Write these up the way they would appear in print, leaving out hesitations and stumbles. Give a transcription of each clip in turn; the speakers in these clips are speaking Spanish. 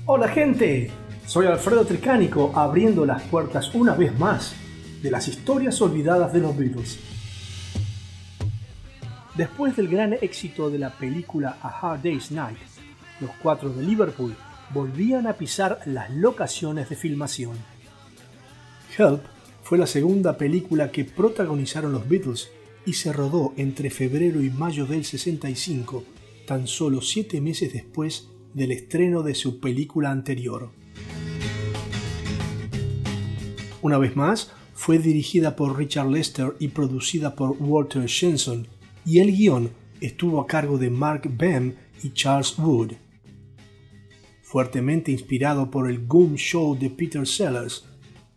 Hola gente, soy Alfredo Tricánico abriendo las puertas una vez más de las historias olvidadas de los Beatles. Después del gran éxito de la película A Hard Day's Night, los cuatro de Liverpool volvían a pisar las locaciones de filmación. Help fue la segunda película que protagonizaron los Beatles y se rodó entre febrero y mayo del 65, tan solo 7 meses después del estreno de su película anterior. Una vez más, fue dirigida por Richard Lester y producida por Walter Shenson, y el guión estuvo a cargo de Mark Behm y Charles Wood. Fuertemente inspirado por el Goom Show de Peter Sellers,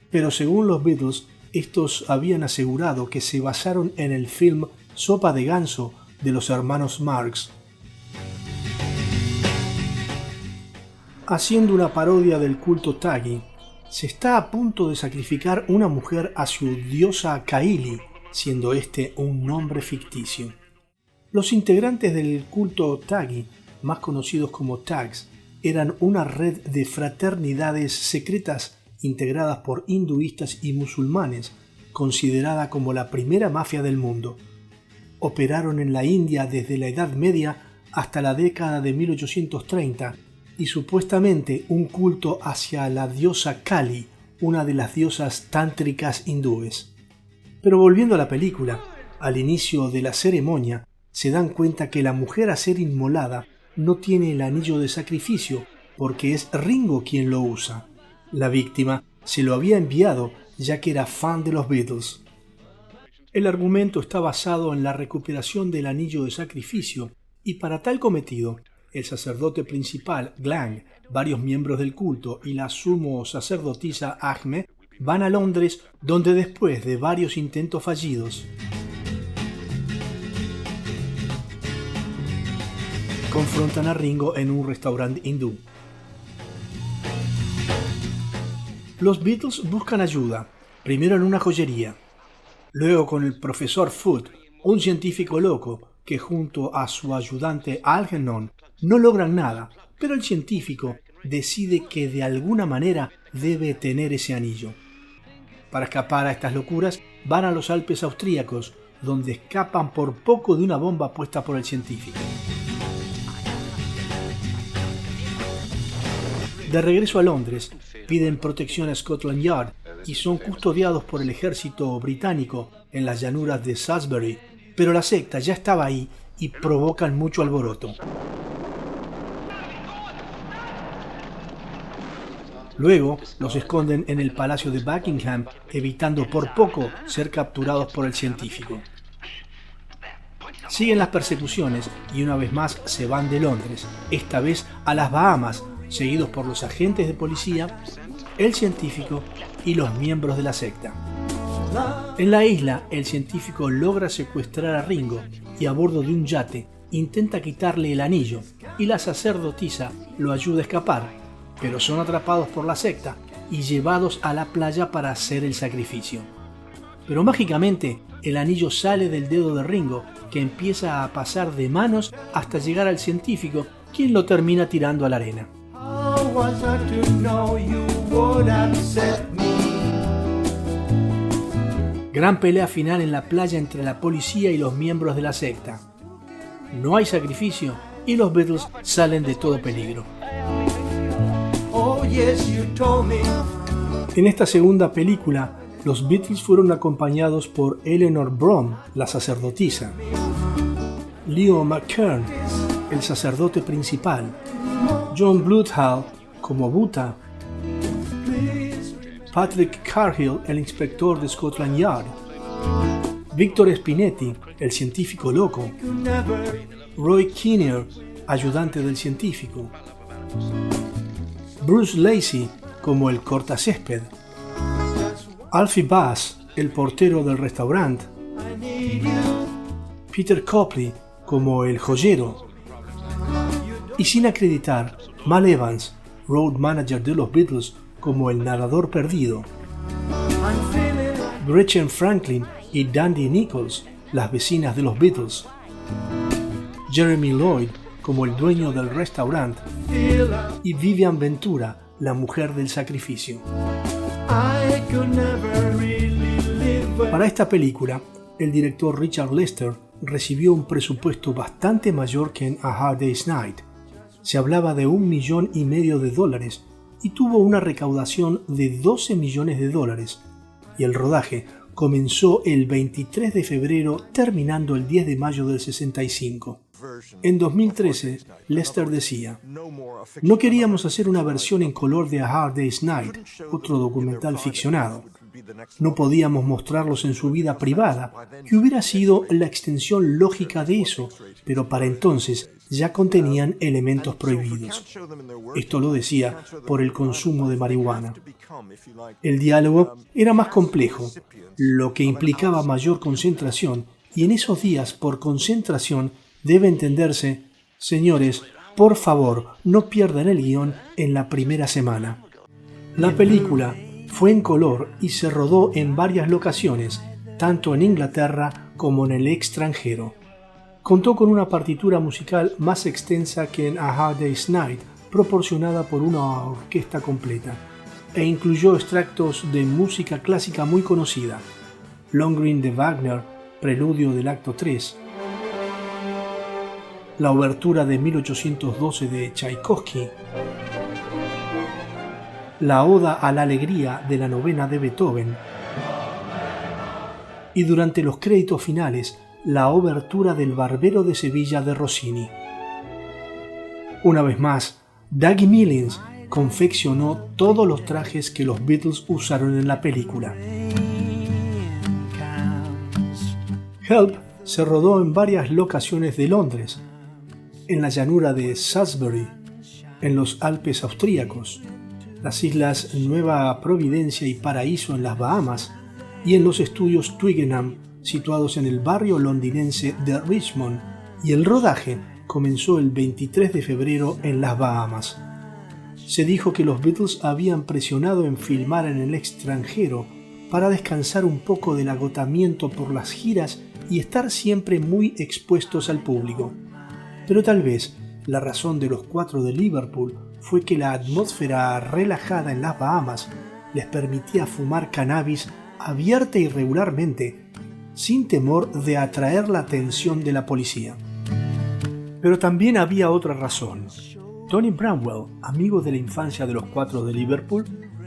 pero según los Beatles, estos habían asegurado que se basaron en el film Sopa de Ganso de los hermanos Marx. Haciendo una parodia del culto Taggy, se está a punto de sacrificar una mujer a su diosa Kaili, siendo este un nombre ficticio. Los integrantes del culto Taggy, más conocidos como Tags, eran una red de fraternidades secretas integradas por hinduistas y musulmanes, considerada como la primera mafia del mundo. Operaron en la India desde la Edad Media hasta la década de 1830, y supuestamente un culto hacia la diosa Kali, una de las diosas tántricas hindúes. Pero volviendo a la película, al inicio de la ceremonia, se dan cuenta que la mujer a ser inmolada no tiene el anillo de sacrificio, porque es Ringo quien lo usa. La víctima se lo había enviado ya que era fan de los Beatles. El argumento está basado en la recuperación del anillo de sacrificio, y para tal cometido, el sacerdote principal, Glang, varios miembros del culto y la sumo sacerdotisa Ahmed van a Londres, donde después de varios intentos fallidos, confrontan a Ringo en un restaurante hindú. Los Beatles buscan ayuda, primero en una joyería, luego con el profesor Foot, un científico loco que junto a su ayudante Algernon no logran nada, pero el científico decide que de alguna manera debe tener ese anillo. Para escapar a estas locuras van a los Alpes austríacos, donde escapan por poco de una bomba puesta por el científico. De regreso a Londres, piden protección a Scotland Yard y son custodiados por el ejército británico en las llanuras de Salisbury, pero la secta ya estaba ahí y provocan mucho alboroto. Luego los esconden en el palacio de Buckingham, evitando por poco ser capturados por el científico. Siguen las persecuciones y una vez más se van de Londres, esta vez a las Bahamas, seguidos por los agentes de policía, el científico y los miembros de la secta. En la isla, el científico logra secuestrar a Ringo y a bordo de un yate intenta quitarle el anillo, y la sacerdotisa lo ayuda a escapar, pero son atrapados por la secta y llevados a la playa para hacer el sacrificio. Pero mágicamente, el anillo sale del dedo de Ringo, que empieza a pasar de manos hasta llegar al científico, quien lo termina tirando a la arena. Gran pelea final en la playa entre la policía y los miembros de la secta. No hay sacrificio y los Beatles salen de todo peligro. En esta segunda película, los Beatles fueron acompañados por Eleanor Brom, la sacerdotisa, Leo McKern, el sacerdote principal, John Bloodhall como Buta, Patrick Carhill, el inspector de Scotland Yard, Victor Spinetti, el científico loco, Roy Kinnear, ayudante del científico, Bruce Lacey como el cortacésped, Alfie Bass, el portero del restaurante, Peter Copley como el joyero, y sin acreditar, Mal Evans, road manager de los Beatles, como el nadador perdido, Gretchen Franklin y Dandy Nichols, las vecinas de los Beatles, Jeremy Lloyd como el dueño del restaurante, y Vivian Ventura, la mujer del sacrificio. Para esta película, el director Richard Lester recibió un presupuesto bastante mayor que en A Hard Day's Night. Se hablaba de $1,5 millones y tuvo una recaudación de $12 millones, y el rodaje comenzó el 23 de febrero terminando el 10 de mayo del 65. En 2013, Lester decía: "No queríamos hacer una versión en color de A Hard Day's Night, otro documental ficcionado. No podíamos mostrarlos en su vida privada, que hubiera sido la extensión lógica de eso, pero para entonces ya contenían elementos prohibidos". Esto lo decía por el consumo de marihuana. El diálogo era más complejo, lo que implicaba mayor concentración, y en esos días, por concentración, debe entenderse: señores, por favor, no pierdan el guión en la primera semana. La película fue en color y se rodó en varias locaciones, tanto en Inglaterra como en el extranjero. Contó con una partitura musical más extensa que en A Hard Day's Night, proporcionada por una orquesta completa, e incluyó extractos de música clásica muy conocida: Lohengrin de Wagner, preludio del acto 3, la obertura de 1812 de Tchaikovsky, la Oda a la Alegría de la novena de Beethoven, y durante los créditos finales, la obertura del Barbero de Sevilla de Rossini. Una vez más, Dougie Millins confeccionó todos los trajes que los Beatles usaron en la película. Help se rodó en varias locaciones de Londres, en la llanura de Salisbury, en los Alpes austríacos, las islas Nueva Providencia y Paraíso en las Bahamas, y en los estudios Twickenham, situados en el barrio londinense de Richmond, y el rodaje comenzó el 23 de febrero en las Bahamas. Se dijo que los Beatles habían presionado en filmar en el extranjero para descansar un poco del agotamiento por las giras y estar siempre muy expuestos al público. Pero tal vez la razón de los 4 de Liverpool fue que la atmósfera relajada en las Bahamas les permitía fumar cannabis abierta y regularmente, sin temor de atraer la atención de la policía. Pero también había otra razón. Tony Bramwell, amigo de la infancia de los 4 de Liverpool,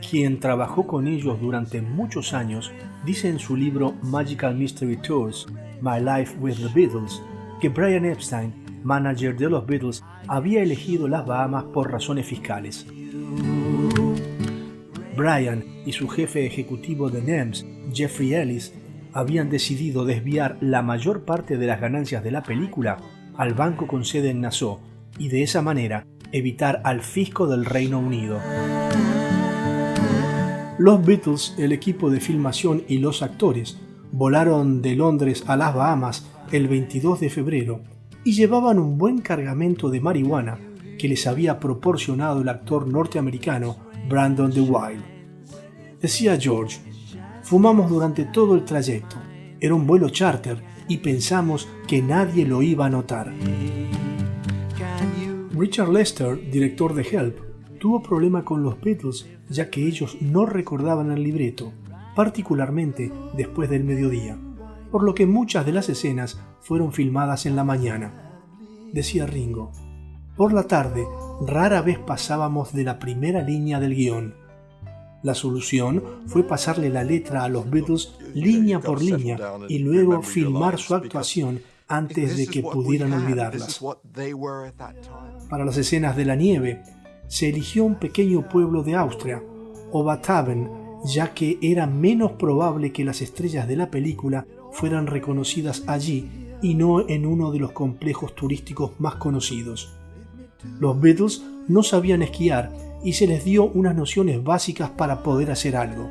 quien trabajó con ellos durante muchos años, dice en su libro Magical Mystery Tours, My Life with the Beatles, que Brian Epstein, manager de los Beatles, había elegido las Bahamas por razones fiscales. Brian y su jefe ejecutivo de NEMS, Jeffrey Ellis, habían decidido desviar la mayor parte de las ganancias de la película al banco con sede en Nassau y de esa manera evitar al fisco del Reino Unido. Los Beatles, el equipo de filmación y los actores volaron de Londres a las Bahamas el 22 de febrero y llevaban un buen cargamento de marihuana que les había proporcionado el actor norteamericano Brandon DeWitt. Decía George: "Fumamos durante todo el trayecto. Era un vuelo charter y pensamos que nadie lo iba a notar". Richard Lester, director de Help, tuvo problema con los Beatles ya que ellos no recordaban el libreto, particularmente después del mediodía, por lo que muchas de las escenas fueron filmadas en la mañana. Decía Ringo: "Por la tarde rara vez pasábamos de la primera línea del guión. La solución fue pasarle la letra a los Beatles línea por línea y luego filmar su actuación antes de que pudieran olvidarlas". Para las escenas de la nieve, se eligió un pequeño pueblo de Austria, Oberthaben, ya que era menos probable que las estrellas de la película fueran reconocidas allí y no en uno de los complejos turísticos más conocidos. Los Beatles no sabían esquiar y se les dio unas nociones básicas para poder hacer algo.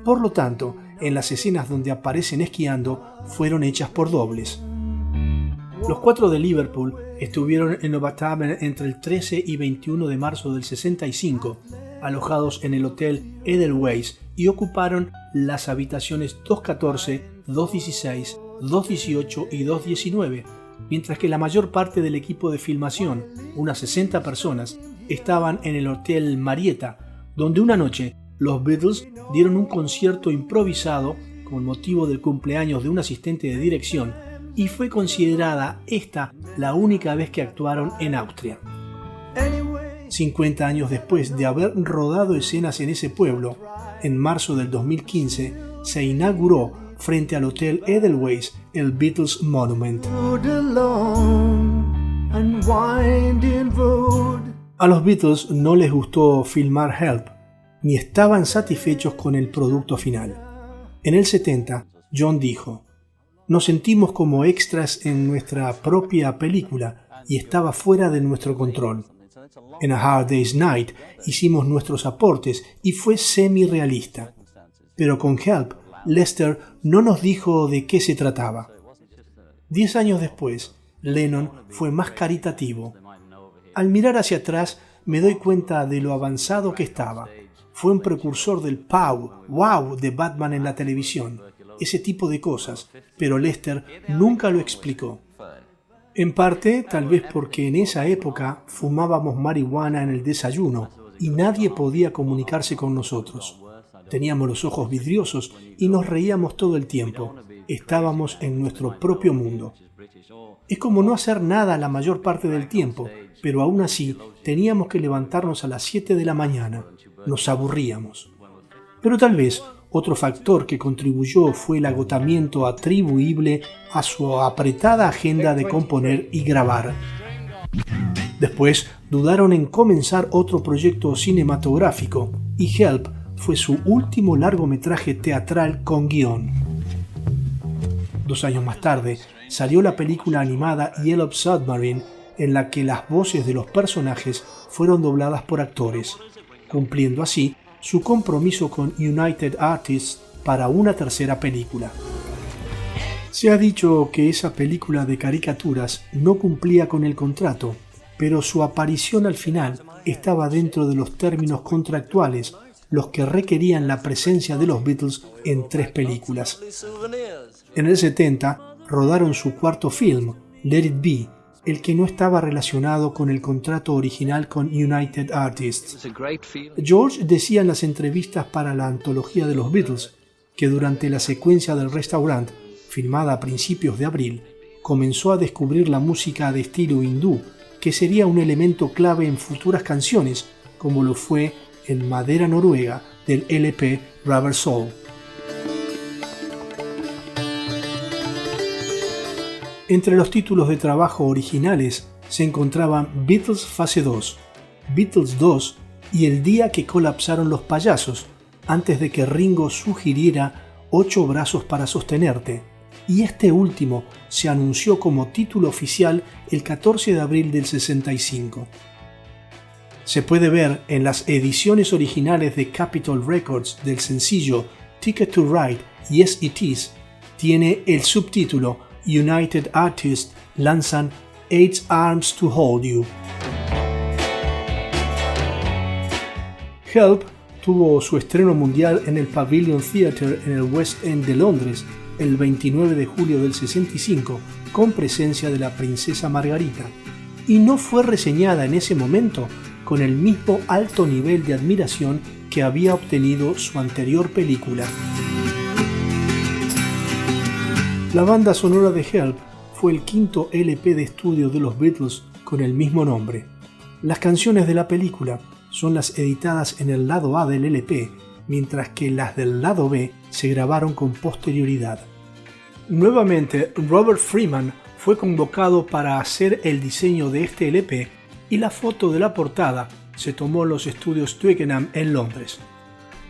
Por lo tanto, en las escenas donde aparecen esquiando fueron hechas por dobles. Los 4 de Liverpool estuvieron en Oberthaben entre el 13 y 21 de marzo del 65, alojados en el hotel Edelweiss, y ocuparon las habitaciones 214, 216, 218 y 219, mientras que la mayor parte del equipo de filmación, unas 60 personas, estaban en el Hotel Marietta, donde una noche los Beatles dieron un concierto improvisado con motivo del cumpleaños de un asistente de dirección, y fue considerada esta la única vez que actuaron en Austria. 50 años después de haber rodado escenas en ese pueblo, en marzo del 2015 se inauguró frente al Hotel Edelweiss el Beatles Monument. A los Beatles no les gustó filmar Help, ni estaban satisfechos con el producto final. En el 70, John dijo: "Nos sentimos como extras en nuestra propia película y estaba fuera de nuestro control. En A Hard Day's Night hicimos nuestros aportes y fue semi-realista. Pero con Help, Lester no nos dijo de qué se trataba". 10 años después, Lennon fue más caritativo. "Al mirar hacia atrás me doy cuenta de lo avanzado que estaba. Fue un precursor del pow, wow de Batman en la televisión, ese tipo de cosas, pero Lester nunca lo explicó. En parte, tal vez porque en esa época fumábamos marihuana en el desayuno y nadie podía comunicarse con nosotros. Teníamos los ojos vidriosos y nos reíamos todo el tiempo. Estábamos en nuestro propio mundo. Es como no hacer nada la mayor parte del tiempo, pero aún así teníamos que levantarnos a las 7 de la mañana. Nos aburríamos. Pero tal vez otro factor que contribuyó fue el agotamiento atribuible a su apretada agenda de componer y grabar. Después dudaron en comenzar otro proyecto cinematográfico y Help fue su último largometraje teatral con guión. 2 años más tarde salió la película animada Yellow Submarine, en la que las voces de los personajes fueron dobladas por actores, cumpliendo así su compromiso con United Artists para una tercera película. Se ha dicho que esa película de caricaturas no cumplía con el contrato, pero su aparición al final estaba dentro de los términos contractuales, los que requerían la presencia de los Beatles en 3 películas. En el 70 rodaron su cuarto film, Let It Be, el que no estaba relacionado con el contrato original con United Artists. George decía en las entrevistas para la antología de los Beatles que durante la secuencia del restaurante, filmada a principios de abril, comenzó a descubrir la música de estilo hindú, que sería un elemento clave en futuras canciones, como lo fue en Madera Noruega del LP Rubber Soul. Entre los títulos de trabajo originales se encontraban Beatles Fase 2, Beatles 2 y El día que colapsaron los payasos, antes de que Ringo sugiriera 8 brazos para sostenerte, y este último se anunció como título oficial el 14 de abril del 65. Se puede ver en las ediciones originales de Capitol Records del sencillo Ticket to Ride, Yes It Is, tiene el subtítulo United Artists lanzan 8 Arms to Hold You. Help tuvo su estreno mundial en el Pavilion Theatre en el West End de Londres el 29 de julio del 65, con presencia de la princesa Margarita, y no fue reseñada en ese momento con el mismo alto nivel de admiración que había obtenido su anterior película. La banda sonora de Help fue el quinto LP de estudio de los Beatles con el mismo nombre. Las canciones de la película son las editadas en el lado A del LP, mientras que las del lado B se grabaron con posterioridad. Nuevamente, Robert Freeman fue convocado para hacer el diseño de este LP y la foto de la portada se tomó en los estudios Twickenham en Londres.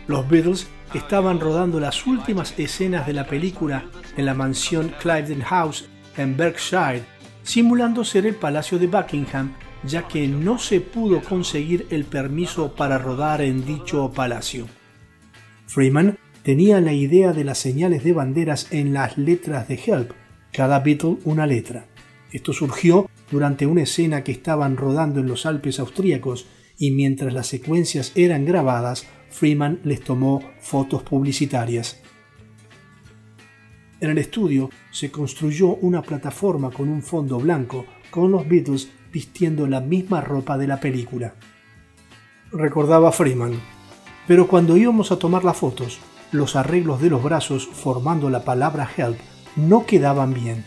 Los Beatles estaban rodando las últimas escenas de la película en la mansión Cliveden House en Berkshire, simulando ser el Palacio de Buckingham, ya que no se pudo conseguir el permiso para rodar en dicho palacio. Freeman tenía la idea de las señales de banderas en las letras de Help, cada Beatle una letra. Esto surgió durante una escena que estaban rodando en los Alpes austríacos y mientras las secuencias eran grabadas, Freeman les tomó fotos publicitarias. En el estudio se construyó una plataforma con un fondo blanco, con los Beatles vistiendo la misma ropa de la película. Recordaba Freeman. Pero cuando íbamos a tomar las fotos, los arreglos de los brazos formando la palabra Help no quedaban bien.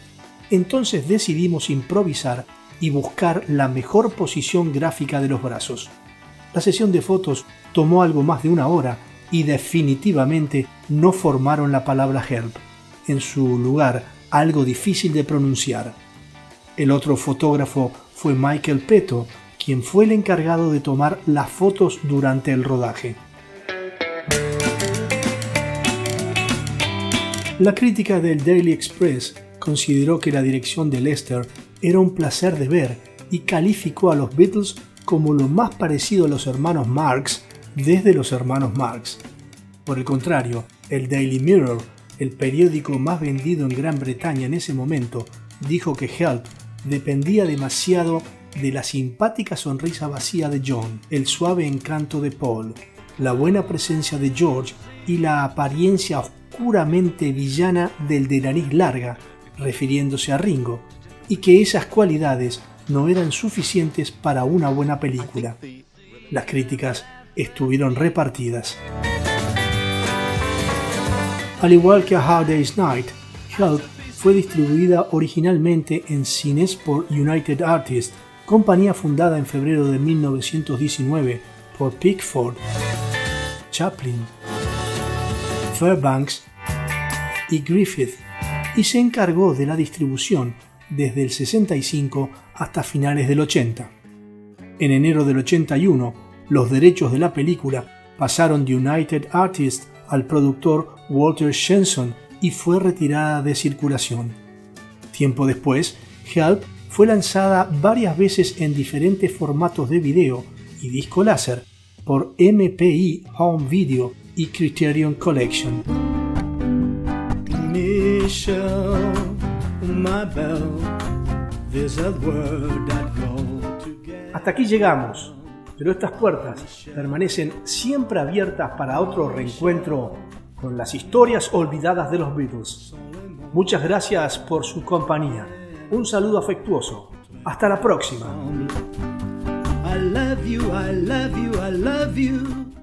Entonces decidimos improvisar y buscar la mejor posición gráfica de los brazos. La sesión de fotos tomó algo más de 1 hora y definitivamente no formaron la palabra Help. En su lugar, algo difícil de pronunciar. El otro fotógrafo fue Michael Peto, quien fue el encargado de tomar las fotos durante el rodaje. La crítica del Daily Express consideró que la dirección de Lester era un placer de ver y calificó a los Beatles como lo más parecido a los hermanos Marx desde los hermanos Marx. Por el contrario, el Daily Mirror, el periódico más vendido en Gran Bretaña en ese momento, dijo que Help dependía demasiado de la simpática sonrisa vacía de John, el suave encanto de Paul, la buena presencia de George y la apariencia oscuramente villana del de nariz larga, refiriéndose a Ringo, y que esas cualidades no eran suficientes para una buena película. Las críticas estuvieron repartidas. Al igual que A Hard Day's Night, Help fue distribuida originalmente en Cinesport United Artists, compañía fundada en febrero de 1919 por Pickford, Chaplin, Fairbanks y Griffith, y se encargó de la distribución desde el 65 hasta finales del 80. En enero del 81, los derechos de la película pasaron de United Artists al productor Walter Shenson y fue retirada de circulación. Tiempo después, Help fue lanzada varias veces en diferentes formatos de video y disco láser por MPI Home Video y Criterion Collection. Michelle, my belle, there's a word that go together. Hasta aquí llegamos, pero estas puertas permanecen siempre abiertas para otro reencuentro con las historias olvidadas de los Beatles. Muchas gracias por su compañía. Un saludo afectuoso. Hasta la próxima. I love you, I love you, I love you.